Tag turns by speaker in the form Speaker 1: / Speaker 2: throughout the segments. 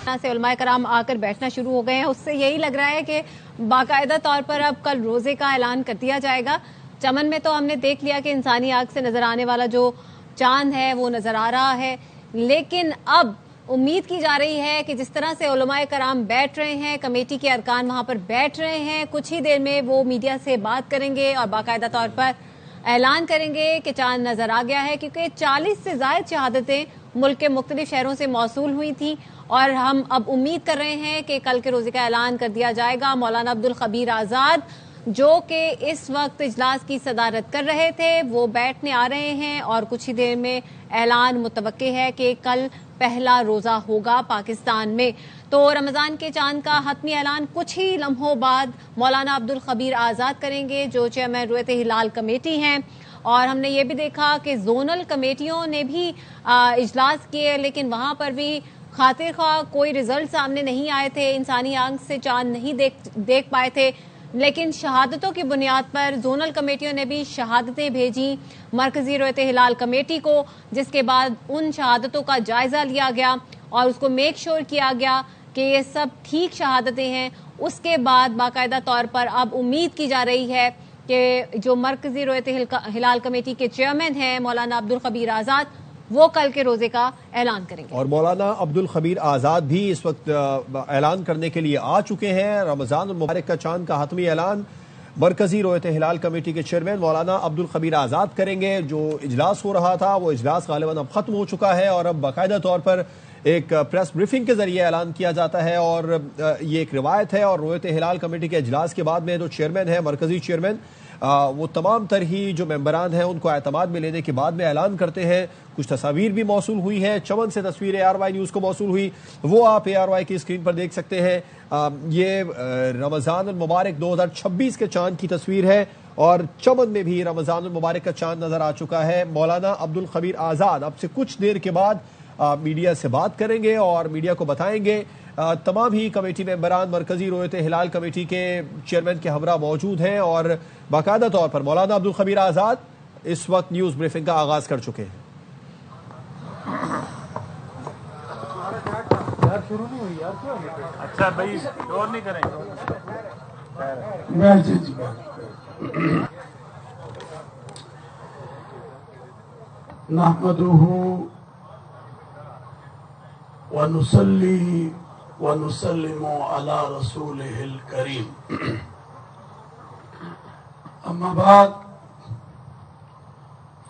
Speaker 1: سے علماء کرام آ کر بیٹھنا شروع ہو گئے ہیں. اس سے یہی لگ رہا ہے کہ باقاعدہ طور پر اب کل روزے کا اعلان کر دیا جائے گا. چمن میں تو ہم نے دیکھ لیا کہ انسانی آنکھ سے نظر آنے والا جو چاند ہے وہ نظر آ رہا ہے، لیکن اب امید کی جا رہی ہے کہ جس طرح سے علماء کرام بیٹھ رہے ہیں، کمیٹی کے ارکان وہاں پر بیٹھ رہے ہیں، کچھ ہی دیر میں وہ میڈیا سے بات کریں گے اور باقاعدہ طور پر اعلان کریں گے کہ چاند نظر آ گیا ہے، کیونکہ 40 سے زائد شہادتیں ملک کے مختلف شہروں سے موصول ہوئی تھیں اور ہم اب امید کر رہے ہیں کہ کل کے روزے کا اعلان کر دیا جائے گا. مولانا عبدالخبیر آزاد جو کہ اس وقت اجلاس کی صدارت کر رہے تھے وہ بیٹھنے آ رہے ہیں اور کچھ ہی دیر میں اعلان متوقع ہے کہ کل پہلا روزہ ہوگا پاکستان میں. تو رمضان کے چاند کا حتمی اعلان کچھ ہی لمحوں بعد مولانا عبدالخبیر آزاد کریں گے جو چیئرمین رؤیت ہلال کمیٹی ہیں. اور ہم نے یہ بھی دیکھا کہ زونل کمیٹیوں نے بھی اجلاس کیے، لیکن وہاں پر بھی خاطر خواہ کوئی رزلٹ سامنے نہیں آئے تھے، انسانی آنکھ سے چاند نہیں دیکھ پائے تھے، لیکن شہادتوں کی بنیاد پر زونل کمیٹیوں نے بھی شہادتیں بھیجی مرکزی رؤیت ہلال کمیٹی کو، جس کے بعد ان شہادتوں کا جائزہ لیا گیا اور اس کو میک شور کیا گیا کہ یہ سب ٹھیک شہادتیں ہیں. اس کے بعد باقاعدہ طور پر اب امید کی جا رہی ہے کہ جو مرکزی رؤیت ہلال کمیٹی کے چیئرمین ہیں مولانا عبدالخبیر آزاد وہ کل کے روزے کا اعلان کریں گے.
Speaker 2: اور مولانا عبدالخبیر آزاد بھی اس وقت اعلان کرنے کے لیے آ چکے ہیں. رمضان المبارک کا چاند کا حتمی اعلان مرکزی رؤیت ہلال کمیٹی کے چیئرمین مولانا عبدالخبیر آزاد کریں گے. جو اجلاس ہو رہا تھا وہ اجلاس غالباً اب ختم ہو چکا ہے اور اب باقاعدہ طور پر ایک پریس بریفنگ کے ذریعے اعلان کیا جاتا ہے اور یہ ایک روایت ہے. اور رؤیت ہلال کمیٹی کے اجلاس کے بعد میں جو چیئرمین ہے مرکزی چیئرمین وہ تمام تر ہی جو ممبران ہیں ان کو اعتماد میں لینے کے بعد میں اعلان کرتے ہیں. کچھ تصاویر بھی موصول ہوئی ہے، چمن سے تصویر ARY نیوز کو موصول ہوئی، وہ آپ ARY کی اسکرین پر دیکھ سکتے ہیں. یہ رمضان المبارک 2026 کے چاند کی تصویر ہے اور چمن میں بھی رمضان المبارک کا چاند نظر آ چکا ہے. مولانا عبدالخبیر آزاد اب سے کچھ دیر کے بعد میڈیا سے بات کریں گے اور میڈیا کو بتائیں گے. تمام ہی کمیٹی ممبران مرکزی رؤیت ہلال کمیٹی کے چیئرمین کے ہمراہ موجود ہیں اور باقاعدہ طور پر مولانا عبدالخبیر آزاد اس وقت نیوز بریفنگ کا آغاز کر چکے ہیں.
Speaker 3: اچھا بھائی اور نہیں کریں
Speaker 4: نحمده ونصلي ونسلم على رسوله الكريم اما بعد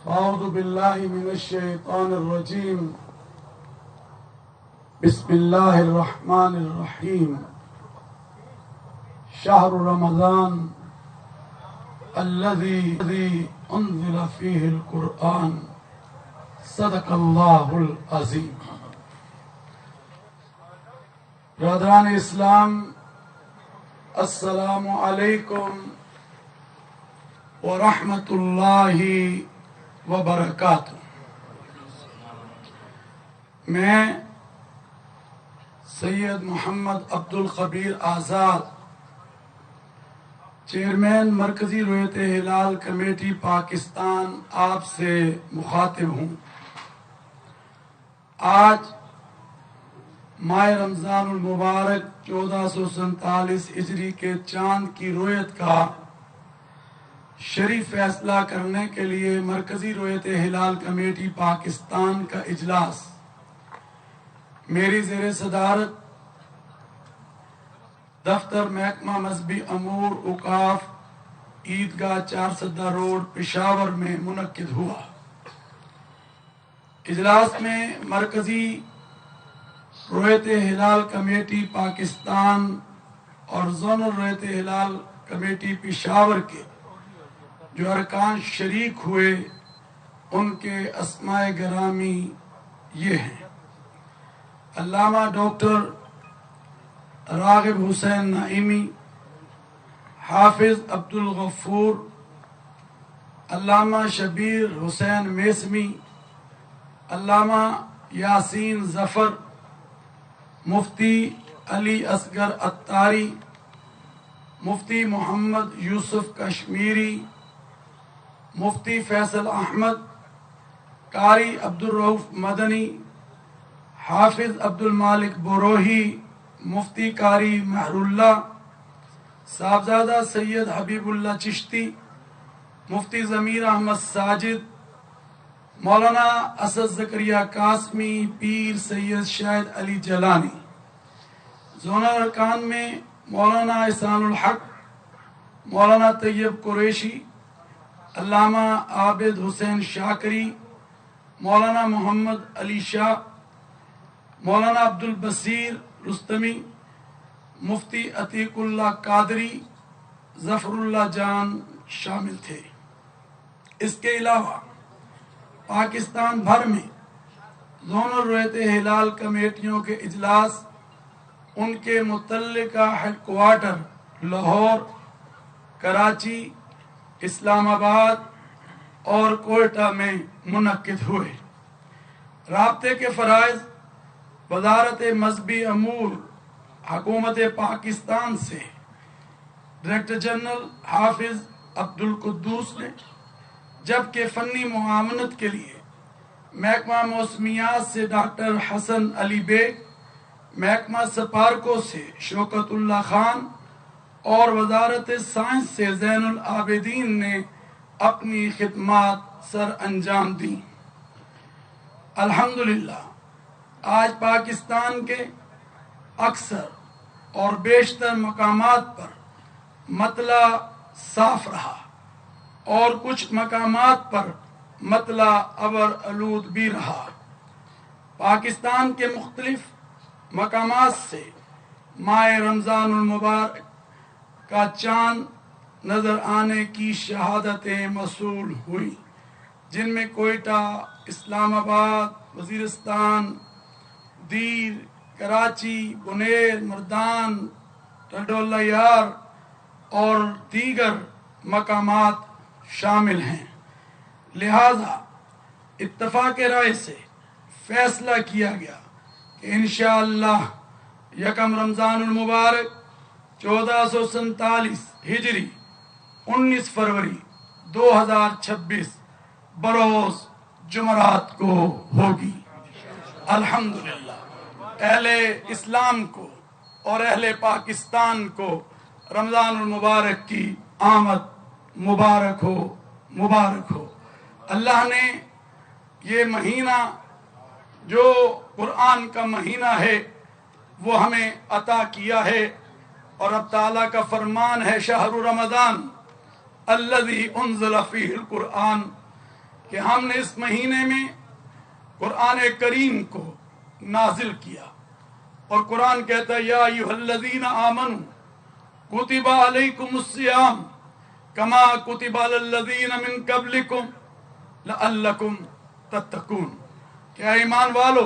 Speaker 4: فاعوذ بالله من الشيطان الرجيم بسم الله الرحمن الرحيم شهر رمضان الذي انزل فيه القرآن صدق الله العظيم. برادران اسلام السلام علیکم ورحمۃ اللہ وبرکاتہ. میں سید محمد عبدالخبیر آزاد چیئرمین مرکزی رؤیت ہلال کمیٹی پاکستان آپ سے مخاطب ہوں. آج ماہ رمضان المبارک 1447 ہجری کے چاند کی رؤیت کا شریف فیصلہ کرنے کے لیے مرکزی رؤیت ہلال کمیٹی پاکستان کا اجلاس میری زیر صدارت دفتر محکمہ مذہبی امور اوقاف عیدگاہ 4 روڈ پشاور میں منعقد ہوا. اجلاس میں مرکزی رؤیت ہلال کمیٹی پاکستان اور زونل رؤیت ہلال کمیٹی پشاور کے جو ارکان شریک ہوئے ان کے اسماء گرامی یہ ہیں: علامہ ڈاکٹر راغب حسین نعیمی، حافظ عبدالغفور، علامہ شبیر حسین میسمی، علامہ یاسین ظفر، مفتی علی اصغر عطاری، مفتی محمد یوسف کشمیری، مفتی فیصل احمد، قاری عبدالرؤف مدنی، हाफिज अब्दुल मालिक बोरोही, मुफ्ती कारी महरुल्ला, साहबजादा सैयद हबीबुल्ला चिश्ती, मुफ्ती ज़मीर अहमद साजिद, मौलाना असद ज़करिया कासमी, पीर सैयद शाहिद अली जलानी। जोनल अरकान में मौलाना इसानुल हक, मौलाना तैयब कुरैशी, अल्लामा आबिद हुसैन शाकरी, मौलाना मोहम्मद अली शाह, मौलाना अब्दुल बसीर रुस्तमी, मुफ्ती अतीकुल्ला कादरी, जफरुल्ला जान शामिल थे। इसके अलावा पाकिस्तान भर में जोनल रोयत हिलाल कमेटियों के इजलास उनके मुतल्लिका हेडक्वार्टर लाहौर, कराची, इस्लामाबाद और कोयटा में मुनक्किद हुए। राब्ते के फ़राइज़ वज़ारत मज़हबी अमूर हुकूमत पाकिस्तान से डायरेक्टर जनरल हाफिज अब्दुल कुद्दूस ने, जबकि फ़नी मुआवनत के लिए महकमा मौसमियात से डॉक्टर हसन अली बेग, महकमा सपारको से शौकतुल्ला खान और वजारत साइंस से ज़ैनुल आबिदीन ने अपनी खिदमात सर अंजाम दी। अल्हम्दुलिल्लाह आज पाकिस्तान के अक्सर और बेशतर मकामात पर मतला साफ रहा और कुछ मकामात पर मतला अबर आलूद भी रहा। पाकिस्तान के मुख्तलिफ मकामात से माह रमज़ानुल मुबारक का चांद नजर आने की शहादतें मसूल हुई, जिनमें कोयटा, इस्लामाबाद, वजीरिस्तान, दीर, कराची, बुनेर, मर्दान, टडोला यार और दीगर मकामात शामिल हैं। लिहाजा इत्तफाक राय से फैसला किया गया कि इंशाअल्लाह यकम रमज़ानुल मुबारक 1447 हिजरी 19 फरवरी 2026 बरोज जुमरात को होगी। अल्हम्दुलिल्लाह अहले इस्लाम को और अहले पाकिस्तान को रमज़ानुल मुबारक की आमद मुबारक हो, मुबारक हो। अल्लाह ने ये महीना जो कुरान का महीना है वो हमें अता किया है, और अब ताला का फरमान है शहरु रमज़ान अल्लज़ी उन्ज़िला फ़ीहिल कुरान, कि हमने इस महीने में कुरान करीम को नाजिल किया। और कुरान कहता है या अय्युहल्लज़ीना आमनू कुतिबा अलैकुमुस्सियाम कमा कुतिबा अलल्लज़ीना मिन क़ब्लिकुम लअल्लकुम तत्तकून, क्या ईमान वालो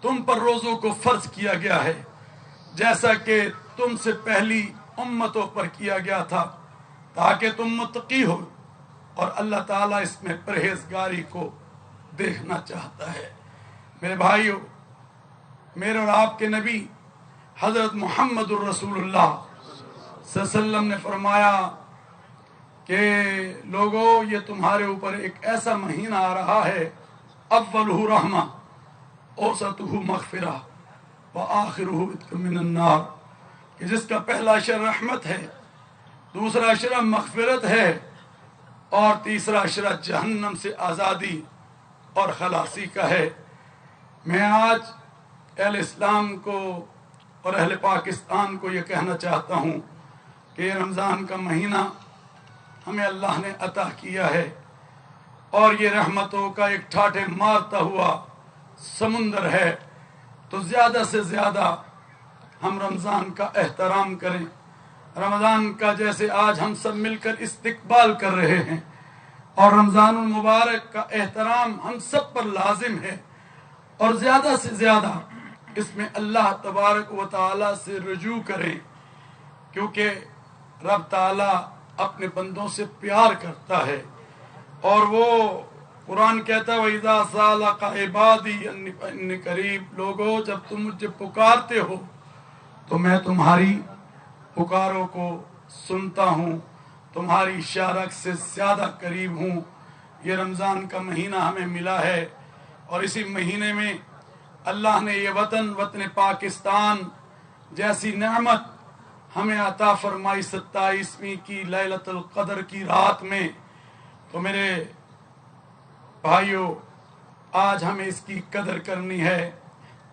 Speaker 4: तुम पर रोज़ों को फर्ज किया गया है जैसा कि तुमसे पहली उम्मतों पर किया गया था, ताकि तुम मुत्तकी हो। और अल्लाह ताला इसमें परहेजगारी को देखना चाहता है। मेरे भाइयों, मेरे और आपके नबी हजरत मोहम्मदुर रसूलुल्लाह सल्लल्लाहु अलैहि वसल्लम ने फरमाया कि लोगों, ये तुम्हारे ऊपर एक ऐसा महीना आ रहा है, अव्वलुहु रहमा औसतुहु मग़फ़िरा व आखिरुहु इत्क़ुम मिनन नार, कि जिसका पहला अशर रहमत है, दूसरा अशर मग़फ़िरत है और तीसरा अशर जहन्नम से आज़ादी और खलासी का है। मैं आज अहले इस्लाम को और अहले पाकिस्तान को ये कहना चाहता हूँ कि ये रमज़ान का महीना हमें अल्लाह ने अता किया है, और ये रहमतों का एक ठाठे मारता हुआ समुंदर है। तो ज़्यादा से ज़्यादा हम रमज़ान का एहतराम करें। रमज़ान का जैसे आज हम सब मिलकर इस्तकबाल कर रहे हैं, और रमज़ानुल मुबारक का एहतराम हम सब पर लाजिम है, और ज़्यादा से ज़्यादा इसमें अल्लाह तबारक व तआला से रुजू करें, क्योंकि रब ताला अपने बंदों से प्यार करता है। और वो कुरान कहता है वइज़ा सालका इबादी अन्नी करीब, लोगों जब तुम मुझे पुकारते हो तो मैं तुम्हारी पुकारों को सुनता हूँ, तुम्हारी शारक से ज़्यादा करीब हूँ। ये रमज़ान का महीना हमें मिला है, और इसी महीने में अल्लाह ने ये वतन पाकिस्तान जैसी नेमत हमें अता फरमाई 27वीं की लैलतुल क़द्र की रात में। तो मेरे भाइयों, आज हमें इसकी कदर करनी है।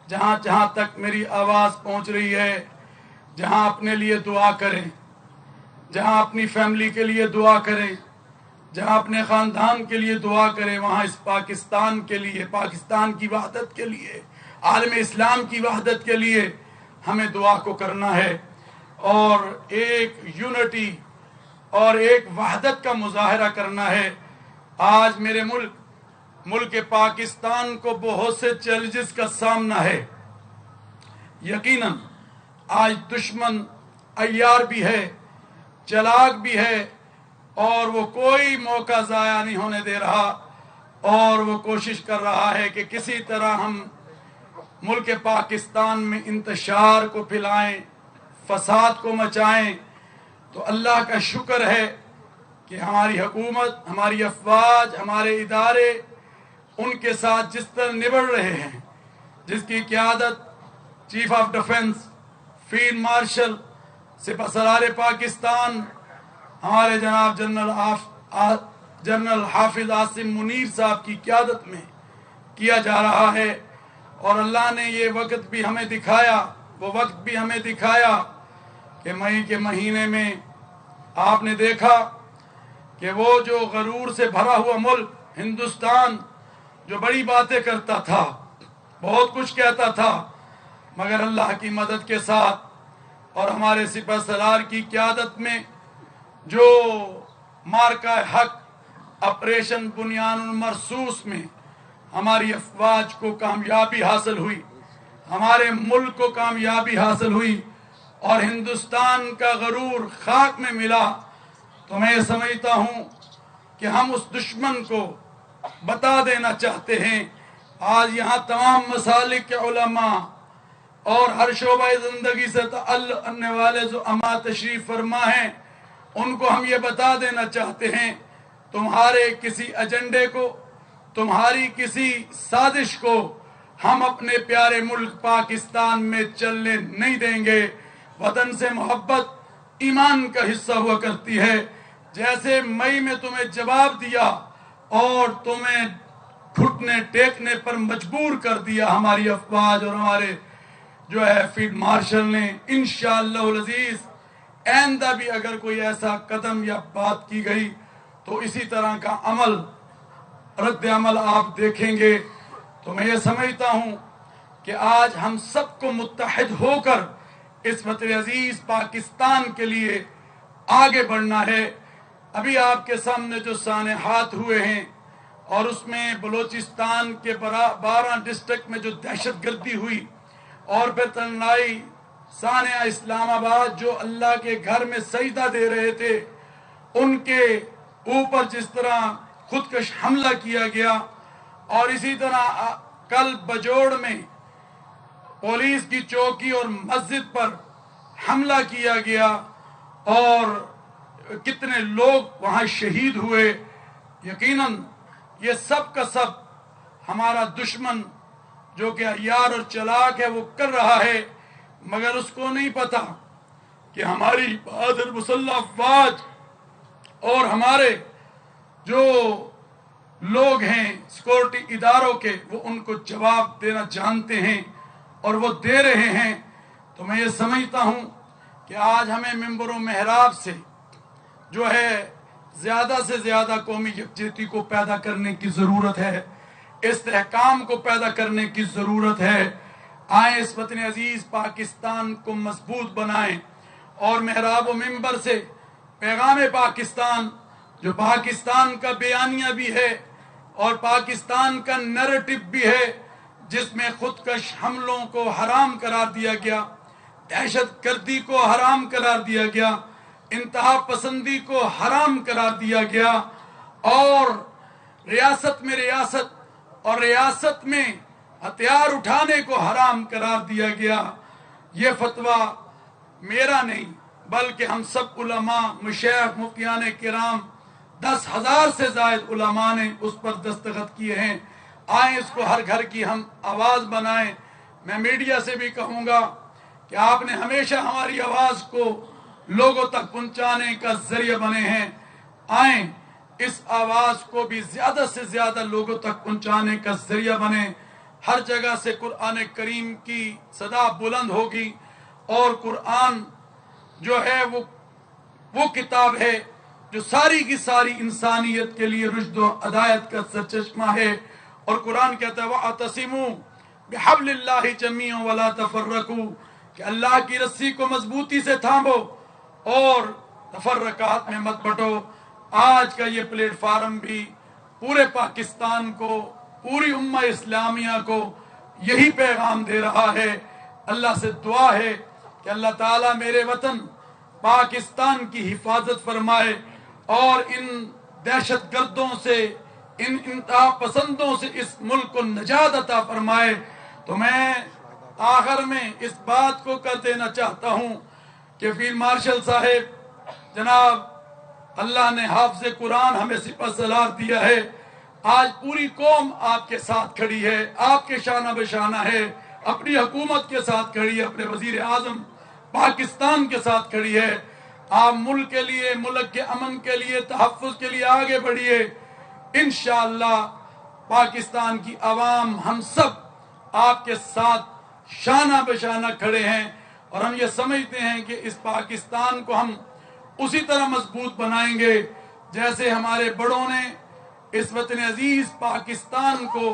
Speaker 4: जहाँ जहाँ तक मेरी आवाज़ पहुँच रही है, जहाँ अपने लिए दुआ करें, जहाँ अपनी फैमिली के लिए दुआ करें, जहाँ अपने ख़ानदान के लिए दुआ करें, वहाँ इस पाकिस्तान के लिए, पाकिस्तान की वहदत के लिए, आलम इस्लाम की वहदत के लिए हमें दुआ को करना है और एक यूनिटी और एक वहदत का मुजाहरा करना है। आज मेरे मुल्क पाकिस्तान को बहुत से चैलेंजेस का सामना है। यकीनन आज दुश्मन अय्यार भी है, चालाक भी है और वो कोई मौका ज़ाया नहीं होने दे रहा और वो कोशिश कर रहा है कि किसी तरह हम मुल्क पाकिस्तान में इंतशार को फैलाएं, फसाद को मचाएं। तो अल्लाह का शुक्र है कि हमारी हुकूमत, हमारी अफवाज, हमारे इदारे उनके साथ जिस तरह निबड़ रहे हैं, जिसकी क़यादत chief of defence field marshal सिपहसालार पाकिस्तान हमारे जनाब जनरल हाफिज आसिम मुनीर साहब की क़यादत में किया जा रहा है। और अल्लाह ने ये वक्त भी हमें दिखाया, वो वक्त भी हमें दिखाया कि मई के महीने में आपने देखा कि वो जो गरूर से भरा हुआ मुल्क हिंदुस्तान, जो बड़ी बातें करता था, बहुत कुछ कहता था, मगर अल्लाह की मदद के साथ और हमारे सिपहसालार की क़यादत में जो मार्का हक ऑपरेशन बुनियानुल मरसूस में हमारी अफवाज को कामयाबी हासिल हुई, हमारे मुल्क को कामयाबी हासिल हुई और हिंदुस्तान का गरूर खाक में मिला। तो मैं समझता हूँ कि हम उस दुश्मन को बता देना चाहते हैं। आज यहाँ तमाम मसालिक के उलमा और हर शोबा ज़िंदगी से तअल्लुक़ रखने वाले जो अमा तशरीफ फरमा हैं, उनको हम ये बता देना चाहते हैं, तुम्हारे किसी एजेंडे को, तुम्हारी किसी साजिश को हम अपने प्यारे मुल्क पाकिस्तान में चलने नहीं देंगे। वतन से मोहब्बत ईमान का हिस्सा हुआ करती है। जैसे मई में तुम्हें जवाब दिया और तुम्हें घुटने टेकने पर मजबूर कर दिया हमारी अफवाज और हमारे जो है फील्ड मार्शल ने, इंशाअल्लाह अज़ीज़ आइंदा भी अगर कोई ऐसा कदम या बात की गई तो इसी तरह का रद्द अमल आप देखेंगे। तो मैं ये समझता हूँ कि आज हम सबको मुत्तहिद होकर इस वतन अजीज पाकिस्तान के लिए आगे बढ़ना है। अभी आपके सामने जो सानेहात हुए हैं और उसमें बलूचिस्तान के 12 डिस्ट्रिक्ट में जो दहशत गर्दी हुई और फिर तन्नाई सानिया इस्लामाबाद जो अल्लाह के घर में सजदा दे रहे थे, उनके ऊपर जिस तरह खुदकश हमला किया गया और इसी तरह कल बजोड़ में पुलिस की चौकी और मस्जिद पर हमला किया गया और कितने लोग वहां शहीद हुए। यकीनन ये सब का सब हमारा दुश्मन जो कि अय्यार और चालाक है वो कर रहा है, मगर उसको नहीं पता कि हमारी बहादुर मुसल्लह अफवाज और हमारे जो लोग हैं सिक्योरिटी इदारों के, वो उनको जवाब देना जानते हैं और वो दे रहे हैं। तो मैं ये समझता हूँ कि आज हमें मिंबर व मेहराब से जो है ज्यादा से ज्यादा कौमी यकजहती को पैदा करने की जरूरत है, इस्तेहकाम को पैदा करने की जरूरत है। आए इस वतन अजीज पाकिस्तान को मजबूत बनाएं और मेहराब व मिंबर से पैगाम पाकिस्तान जो पाकिस्तान का बयानिया भी है और पाकिस्तान का नैरेटिव भी है, जिसमें खुदकश हमलों को हराम करार दिया गया, दहशत गर्दी को हराम करार दिया गया, इंतहा पसंदी को हराम करार दिया गया और रियासत में रियासत और रियासत में हथियार उठाने को हराम करार दिया गया। ये फतवा मेरा नहीं बल्कि हम सब उलमा, मशाइख, मुफ्तियान किराम 10,000 से ज्यादा उलमा ने उस पर दस्तखत किए हैं आए इसको हर घर की हम आवाज बनाएं। मैं मीडिया से भी कहूंगा कि आपने हमेशा हमारी आवाज को लोगों तक पहुंचाने का जरिया बने हैं। आए इस आवाज को भी ज्यादा से ज्यादा लोगों तक पहुंचाने का जरिया बने। हर जगह से कुरान करीम की सदा बुलंद होगी और कुरान जो है वो किताब है जो सारी की सारी इंसानियत के लिए रुश्द व हदायत का सरचश्मा है। और कुरान कहता है वअतसिमू बिहब्लिल्लाहि जमीअन वला तफर्रकू, कि अल्लाह की रस्सी को मजबूती से थामो और तफर्रकात में मत बटो। आज का ये प्लेटफार्म भी पूरे पाकिस्तान को, पूरी उम्मा इस्लामिया को यही पैगाम दे रहा है। अल्लाह से दुआ है कि अल्लाह ताला मेरे वतन पाकिस्तान की हिफाजत फरमाए और इन दहशत गर्दों से, इन इंतहा पसंदों से इस मुल्क को नजात अता फरमाए। तो मैं आखिर में इस बात को कर देना चाहता हूं कि फील्ड मार्शल साहब जनाब, अल्लाह ने हाफिज़ कुरान हमें सिपह सलार दिया है। आज पूरी कौम आपके साथ खड़ी है, आपके शाना बशाना है, अपनी हुकूमत के साथ खड़ी है, अपने वजीर आजम पाकिस्तान के साथ खड़ी है। आप मुल्क के लिए, मुल्क के अमन के लिए, तहफ़्फ़ुज़ के लिए आगे बढ़िए। इंशाअल्लाह पाकिस्तान की आवाम, हम सब आपके साथ शाना बशाना खड़े हैं और हम ये समझते हैं कि इस पाकिस्तान को हम उसी तरह मजबूत बनाएंगे जैसे हमारे बड़ों ने इस वतन अजीज पाकिस्तान को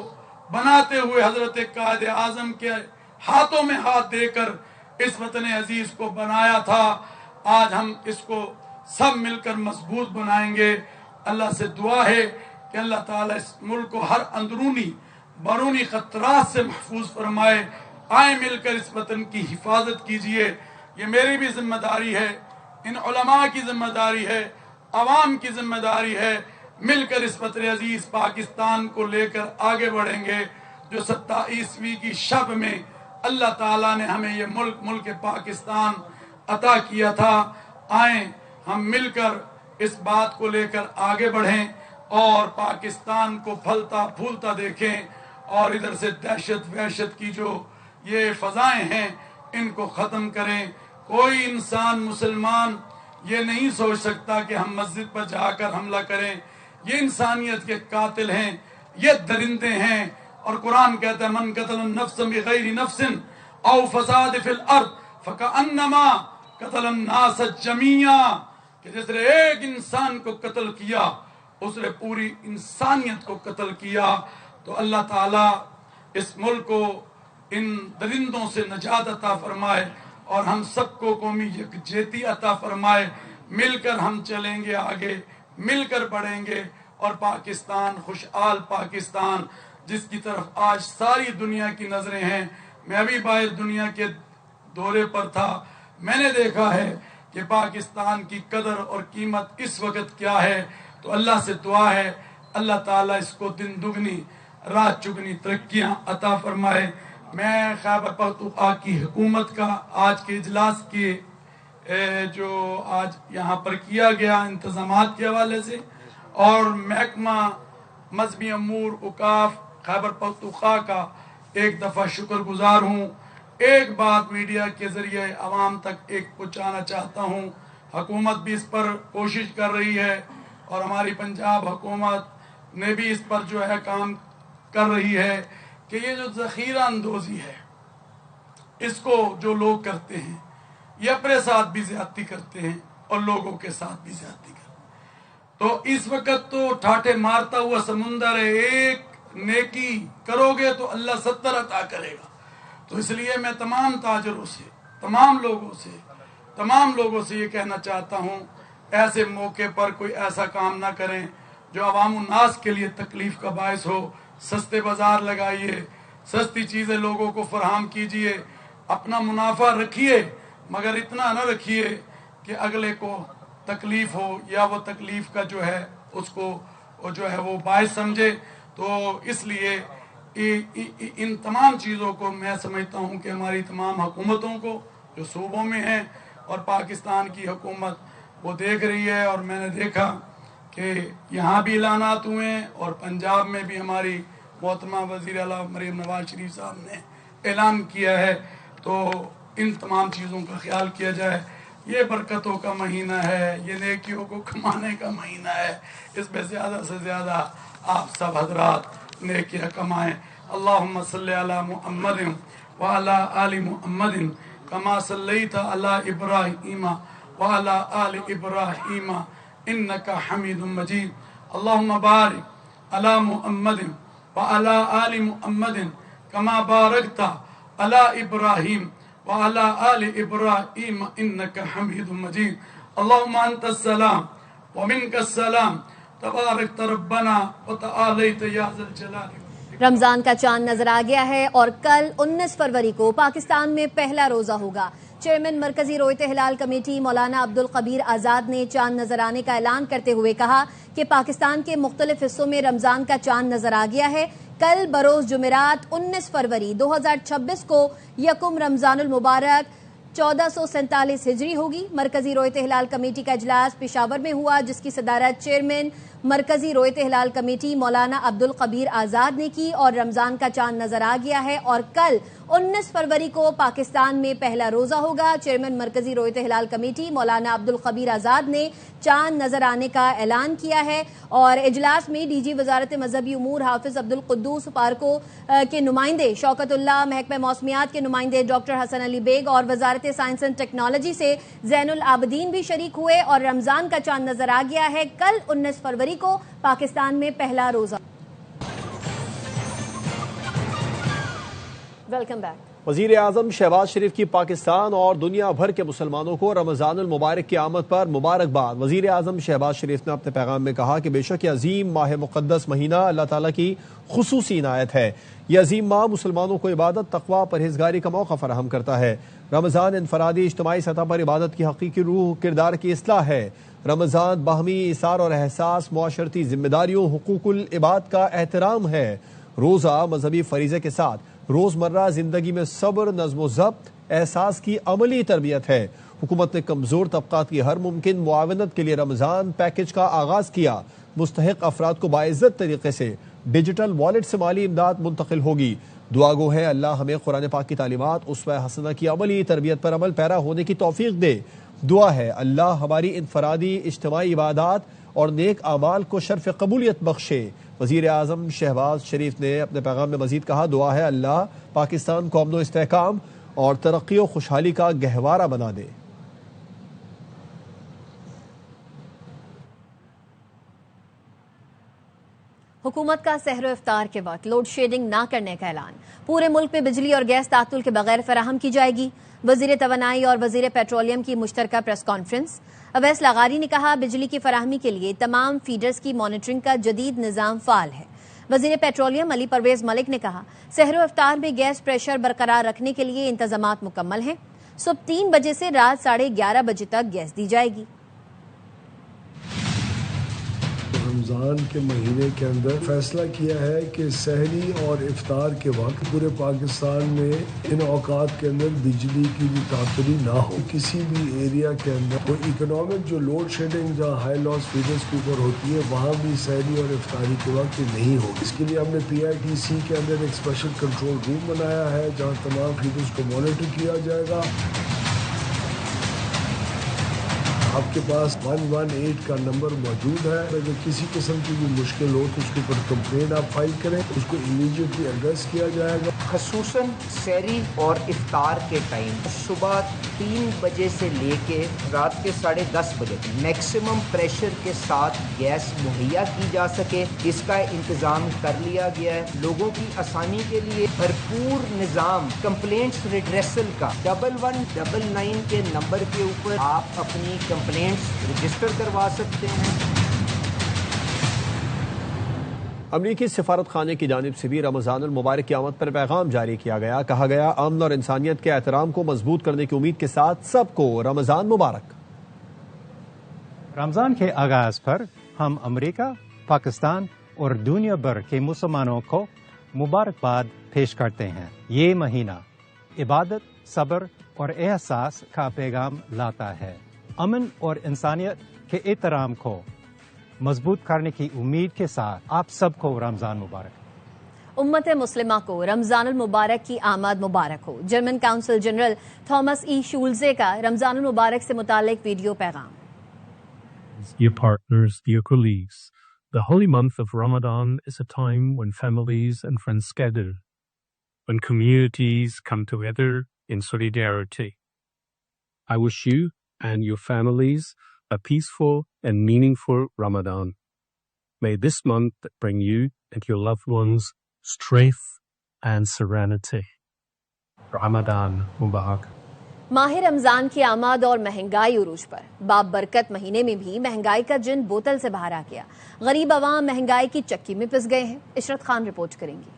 Speaker 4: बनाते हुए हजरत कायद आजम के हाथों में हाथ देकर इस वतन अजीज को बनाया था। आज हम इसको सब मिलकर मजबूत बनाएंगे। अल्लाह से दुआ है कि अल्लाह ताला इस मुल्क को हर अंदरूनी बैरूनी खतरात से महफूज फरमाए। आए मिलकर इस वतन की हिफाजत कीजिए। ये मेरी भी जिम्मेदारी है, इन उलमा की जिम्मेदारी है, अवाम की जिम्मेदारी है। मिलकर इस वतन अजीज पाकिस्तान को लेकर आगे बढ़ेंगे जो 27वीं की शब में अल्लाह ताला ने हमें ये मुल्क पाकिस्तान अता किया था। आए हम मिलकर इस बात को लेकर आगे बढ़ें और पाकिस्तान को फलता फूलता देखें और इधर से दहशत वहशत की जो ये फजाएं हैं इनको खत्म करें। कोई इंसान मुसलमान ये नहीं सोच सकता कि हम मस्जिद पर जाकर हमला करें। ये इंसानियत के कातिल हैं, ये दरिंदे हैं। और कुरान कहता है मन कतल नफ्सन बिगैरि नफ्सिन औ फसाद फिल अर्द फकअन्नमा कतल अन्नास जमीआ, कि जिसने एक इंसान को कत्ल किया उसने पूरी इंसानियत को कत्ल किया। तो अल्लाह ताला इस मुल्क को इन दरिंदों से नजात अता फरमाए और हम सबको कौमी यकजहती अता फरमाए। मिलकर हम चलेंगे आगे, मिलकर बढ़ेंगे और पाकिस्तान, खुशहाल पाकिस्तान जिसकी तरफ आज सारी दुनिया की नजरें हैं। मैं अभी बाहर दुनिया के दौरे पर था, मैंने देखा है कि पाकिस्तान की कदर और कीमत इस वक्त क्या है। तो अल्लाह से दुआ है अल्लाह ताला इसको दिन दुगनी रात चुगनी तरक्कियां अता फरमाए। मैं खैबर पख्तूनख्वा की हुकूमत का आज के इजलास के जो आज यहाँ पर किया गया इंतजामात के हवाले से और महकमा मजहबी अमूर औकाफ खैबर पख्तूनख्वा का एक दफ़ा शुक्रगुजार हूँ। एक बात मीडिया के जरिए आवाम तक एक पहुँचाना चाहता हूँ। हुकूमत भी इस पर कोशिश कर रही है और हमारी पंजाब हुकूमत ने भी इस पर जो है काम कर रही है कि ये जो ज़ख़ीरा अंदोज़ी है इसको जो लोग करते हैं ये अपने साथ भी ज्यादती करते हैं और लोगों के साथ भी ज्यादती करते हैं। तो इस वक्त तो ठाठे मारता हुआ समुंदर है, एक नेकी करोगे तो अल्लाह 70 अता करेगा। तो इसलिए मैं तमाम ताजरों से, तमाम लोगों से ये कहना चाहता हूँ ऐसे मौके पर कोई ऐसा काम ना करें जो अवाम उन्नास के लिए तकलीफ का बायस हो। सस्ते बाजार लगाइए, सस्ती चीजें लोगों को फराहम कीजिए, अपना मुनाफा रखिए मगर इतना न रखिए कि अगले को तकलीफ हो या वो तकलीफ का जो है उसको जो है वो बायस समझे। तो इसलिए इन तमाम चीज़ों को मैं समझता हूँ कि हमारी तमाम हुकूमतों को जो सूबों में हैं और पाकिस्तान की हुकूमत वो देख रही है। और मैंने देखा कि यहाँ भी ऐलानात हुए हैं और पंजाब में भी हमारी मोहतरमा वज़ीर आला मरीम नवाज शरीफ साहब ने ऐलान किया है, तो इन तमाम चीज़ों का ख्याल किया जाए। ये बरकतों का महीना है, ये नेकियों को कमाने का महीना है, इसमें ज़्यादा से ज़्यादा आप सब हजरात नेकियां कमाएं। अल्लाहुम्मा सल्ली अला मुहम्मदिन व अला आलि मुहम्मदिन कमा सल्लैता अला इब्राहीम व अला आलि इब्राहीम इन्नका हमीदुम मजीद। अल्लाहुम्मा बारिक अला मुहम्मदिन व अला आलि मुहम्मदिन कमा बारकता अला इब्राहीम व अला आलि इब्राहीम इन्नका हमीदुम मजीद। अल्लाहुम्मा अंतस सलाम व मिनकस सलाम तबारक रब्बना व तआलैत या ज़ल जलाली।
Speaker 1: रमजान का चांद नजर आ गया है और कल 19 फरवरी को पाकिस्तान में पहला रोजा होगा। चेयरमैन मरकजी रोयते हिलाल कमेटी मौलाना अब्दुल कबीर आजाद ने चांद नजर आने का ऐलान करते हुए कहा कि पाकिस्तान के मुख्तलिफ हिस्सों में रमजान का चांद नजर आ गया है। कल बरोज जुमेरात 19 फरवरी 2026 को यकुम रमजानुल मुबारक 1447 हिजरी होगी। मरकजी रोयते हिलाल कमेटी का इजलास पेशावर में हुआ, जिसकी सदारत चेयरमैन मरकजी रोयते हिलाल कमेटी मौलाना अब्दुल कबीर आजाद ने की और रमजान का चांद नजर आ गया है और कल 19 फरवरी को पाकिस्तान में पहला रोजा होगा। चेयरमैन मरकजी रोयते हिलाल कमेटी मौलाना अब्दुल कबीर आजाद ने चांद नजर आने का ऐलान किया है और इजलास में डीजी वजारत मजहबी उमूर हाफिज अब्दुल कुद्दूस पार्को के नुमाइंदे शौकतुल्लाह, महकमा मौसमियात के नुमाइंदे डॉक्टर हसन अली बेग और वजारत साइंस एंड टेक्नोलॉजी से जैनुल आबदीन भी शरीक हुए और रमजान का चांद नजर आ गया है। कल 19 फरवरी को पाकिस्तान में पहला रोजा। Welcome back.
Speaker 2: वज़ीर आज़म शहबाज शरीफ की पाकिस्तान और दुनिया भर के मुसलमानों को रमज़ानुल मुबारक की आमद पर मुबारकबाद। वज़ीर आज़म शहबाज शरीफ ने अपने पैगाम में कहा कि बेशक यह अजीम माह मुक़द्दस महीना अल्लाह ताला की खुसूसी इनायत है। यह अजीम माह मुसलमानों को इबादत, तक़वा, परहेजगारी का मौका फराहम करता है। रमज़ान इनफरादी इज्तिमाई सतह पर इबादत की हकीकी रूह किरदार की इस्लाह है। रमज़ान बाहमी इसार और एहसास, मुआशरती जिम्मेदारियों, हुकूकुल इबाद का एहतराम है। रोज़ा मजहबी फरीज़े के साथ रोज़मर्रा ज़िंदगी में सब्र, नज़्म ज़ब्त, एहसास की अमली तरबियत है। हुकूमत ने कमज़ोर तबक़ात की हर मुमकिन मुआवनत के लिए रमज़ान पैकेज का आगाज़ किया। मुस्तहिक़ अफराद को बाइज़्ज़त तरीके से डिजिटल वॉलेट से माली इमदाद मुंतकिल होगी। दुआ गो है अल्लाह हमें कुरान पाक की तालीमात, उसवा हसना की अमली तरबियत पर अमल पैरा होने की तौफीक दे। दुआ है अल्लाह हमारी इनफरादी इज्तिमाई इबादात और नेक आमाल को शर्फ कबूलियत बख्शे। वज़ीर आज़म शहबाज शरीफ ने अपने पैगाम में मज़ीद कहा, दुआ है अल्लाह पाकिस्तान को अमन व इस्तेहकाम और तरक्की और खुशहाली का गहवारा बना दे।
Speaker 1: हुकूमत का सहर इफ्तार के वक्त लोड शेडिंग ना करने का ऐलान। पूरे मुल्क में बिजली और गैस तातुल के बगैर फराहम की जाएगी। वजीर तवानाई और वजीर पेट्रोलियम की मुश्तरका प्रेस कॉन्फ्रेंस। अवैस लगारी ने कहा, बिजली की फराहमी के लिए तमाम फीडर्स की मॉनिटरिंग का जदीद निज़ाम फाल है। वजीर पेट्रोलियम अली परवेज मलिक ने कहा, सहर इफ्तार में गैस प्रेशर बरकरार रखने के लिए इंतजामात मुकम्मल हैं। सुबह 3 बजे से रात 11:30 बजे तक गैस दी जाएगी।
Speaker 5: रमज़ान के महीने के अंदर फैसला किया है कि सहरी और इफ्तार के वक्त पूरे पाकिस्तान में इन औकात के अंदर बिजली की भी तातरी ना हो। किसी भी एरिया के अंदर कोई इकोनॉमिक जो लोड शेडिंग जहाँ हाई लॉस फीडर्स के ऊपर होती है, वहाँ भी सहरी और इफ्तारी के वक्त नहीं हो। इसके लिए हमने PITC के अंदर एक स्पेशल कंट्रोल रूम बनाया है जहाँ तमाम फीडर्स को मॉनिटर किया जाएगा। आपके पास 118 का नंबर मौजूद है। अगर किसी किस्म की भी मुश्किल हो तो उसके ऊपर कंप्लेन आप फाइल करें, उसको इमीडिएटली एड्रेस किया जाएगा।
Speaker 6: खसूसन सहरी और इफ्तार के टाइम सुबह 3 बजे से लेके रात के 10:30 बजे मैक्सिमम प्रेशर के साथ गैस मुहैया की जा सके, इसका इंतज़ाम कर लिया गया है। लोगों की आसानी के लिए भरपूर निज़ाम कंप्लेंट्स रिड्रेसल का 1199 के नंबर के ऊपर आप अपनी कंप्लेंट्स रजिस्टर करवा सकते हैं।
Speaker 2: अमरीकी सिफारत खाने की जानिब से भी रमज़ानुल मुबारक की आमद पर पैगाम जारी किया गया। कहा गया, अमन और इंसानियत के एहतराम को मजबूत करने की उम्मीद के साथ सबको रमज़ान मुबारक।
Speaker 7: रमज़ान के आगाज पर हम अमरीका, पाकिस्तान और दुनिया भर के मुसलमानों को मुबारकबाद पेश करते हैं। ये महीना इबादत, सब्र और एहसास का पैगाम लाता है। अमन और इंसानियत के एहतराम को मजबूत करने की उम्मीद के साथ आप सबको रमज़ान मुबारक।
Speaker 1: उम्मत मुस्लिमा को रमजान अल मुबारक की आमद मुबारक हो। जर्मन काउंसिल जनरल थॉमस ई शूल्जे का रमजान अल मुबारक से मुतालिक वीडियो पैगाम।
Speaker 8: Dear partners, dear colleagues, the holy month of Ramadan is a time when families and friends gather, when communities come together in solidarity. I wish you and your families a peaceful and meaningful Ramadan. May this month bring you and your loved ones strength and serenity. Ramadan Mubarak.
Speaker 1: माह रमजान की आमद और महंगाई उरूज पर। बाब बरकत महीने में भी महंगाई का जिन बोतल से बाहर आ गया। गरीब अवाम महंगाई की चक्की में पिस गए हैं। इशरत खान रिपोर्ट करेंगी।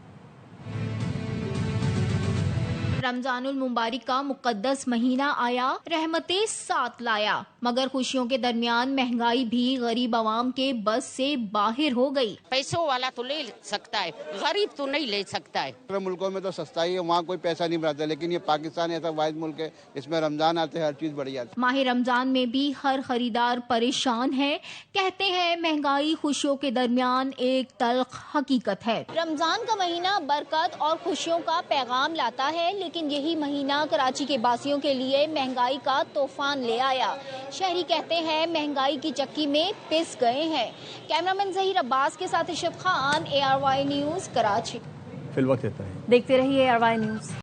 Speaker 9: रमजानुल मुबारक का मुकद्दस महीना आया, रहमतें साथ लाया, मगर खुशियों के दरमियान महंगाई भी गरीब आवाम के बस से बाहर हो गई।
Speaker 10: पैसों वाला तो ले सकता है, गरीब तो नहीं ले सकता है।
Speaker 11: दूसरे मुल्कों में तो सस्ता ही है, वहाँ कोई पैसा नहीं बढ़ाता, लेकिन ये पाकिस्तान ऐसा वाहिद मुल्क है इसमें रमजान आते हर चीज बढ़ जाती है।
Speaker 9: माह रमजान में भी हर खरीदार परेशान है। कहते हैं महंगाई खुशियों के दरमियान एक तल्ख हकीकत है। रमजान का महीना बरकत और खुशियों का पैगाम लाता है, लेकिन यही महीना कराची के बासियों के लिए महंगाई का तूफान ले आया। शहरी कहते हैं महंगाई की चक्की में पिस गए हैं। कैमरामैन ज़हीर अब्बास के साथ इशरत खान, ARY न्यूज़, कराची।
Speaker 2: फिल वक्त इतना ही।
Speaker 1: देखते रहिए ARY न्यूज़।